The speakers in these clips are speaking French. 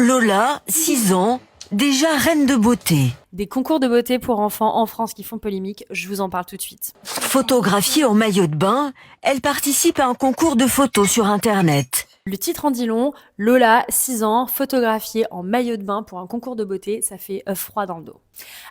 Lola, 6 ans, déjà reine de beauté. Des concours de beauté pour enfants en France qui font polémique, je vous en parle tout de suite. Photographiée en maillot de bain, elle participe à un concours de photos sur Internet. Le titre en dit long, Lola, 6 ans, photographiée en maillot de bain pour un concours de beauté, ça fait froid dans le dos.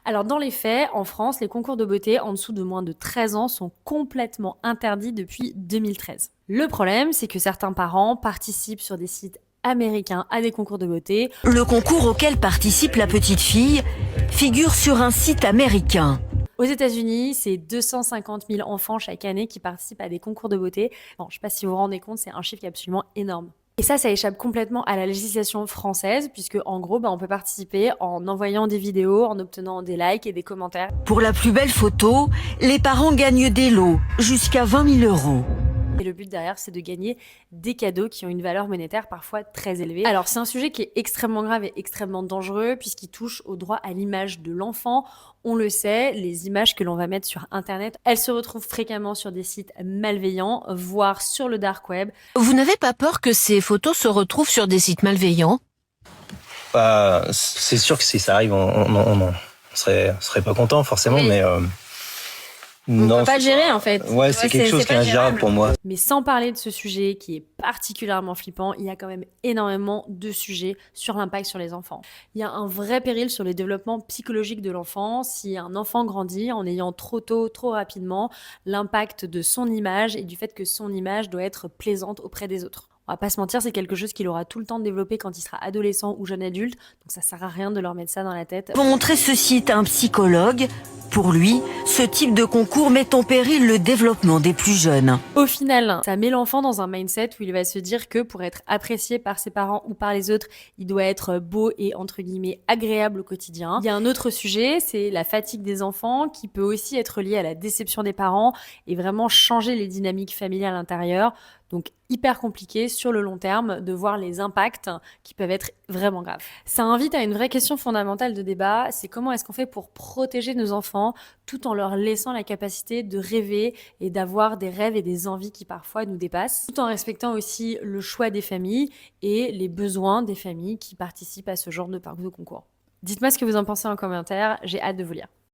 Alors dans les faits, en France, les concours de beauté en dessous de moins de 13 ans sont complètement interdits depuis 2013. Le problème, c'est que certains parents participent sur des sites américains à des concours de beauté. Le concours auquel participe la petite fille figure sur un site américain. Aux États-Unis, c'est 250 000 enfants chaque année qui participent à des concours de beauté. Bon, je ne sais pas si vous vous rendez compte, c'est un chiffre qui est absolument énorme. Et ça échappe complètement à la législation française, puisque en gros, on peut participer en envoyant des vidéos, en obtenant des likes et des commentaires. Pour la plus belle photo, les parents gagnent des lots, jusqu'à 20 000 €. Et le but derrière, c'est de gagner des cadeaux qui ont une valeur monétaire parfois très élevée. Alors, c'est un sujet qui est extrêmement grave et extrêmement dangereux puisqu'il touche au droit à l'image de l'enfant. On le sait, les images que l'on va mettre sur Internet, elles se retrouvent fréquemment sur des sites malveillants, voire sur le dark web. Vous n'avez pas peur que ces photos se retrouvent sur des sites malveillants ? C'est sûr que si ça arrive, on serait pas content forcément, Oui. mais On peut pas le gérer en fait. Ouais, c'est quelque chose qui est ingérable pour moi. Mais sans parler de ce sujet qui est particulièrement flippant, il y a quand même énormément de sujets sur l'impact sur les enfants. Il y a un vrai péril sur le développement psychologique de l'enfant. Si un enfant grandit en ayant trop tôt, trop rapidement, l'impact de son image et du fait que son image doit être plaisante auprès des autres. On va pas se mentir, c'est quelque chose qu'il aura tout le temps de développer quand il sera adolescent ou jeune adulte, donc ça sert à rien de leur mettre ça dans la tête. Pour montrer ce site à un psychologue, pour lui, ce type de concours met en péril le développement des plus jeunes. Au final, ça met l'enfant dans un mindset où il va se dire que pour être apprécié par ses parents ou par les autres, il doit être beau et entre guillemets agréable au quotidien. Il y a un autre sujet, c'est la fatigue des enfants qui peut aussi être liée à la déception des parents et vraiment changer les dynamiques familiales à l'intérieur. Donc hyper compliqué sur le long terme de voir les impacts qui peuvent être vraiment graves. Ça invite à une vraie question fondamentale de débat, c'est comment est-ce qu'on fait pour protéger nos enfants tout en leur laissant la capacité de rêver et d'avoir des rêves et des envies qui parfois nous dépassent, tout en respectant aussi le choix des familles et les besoins des familles qui participent à ce genre de parcours de concours. Dites-moi ce que vous en pensez en commentaire, j'ai hâte de vous lire.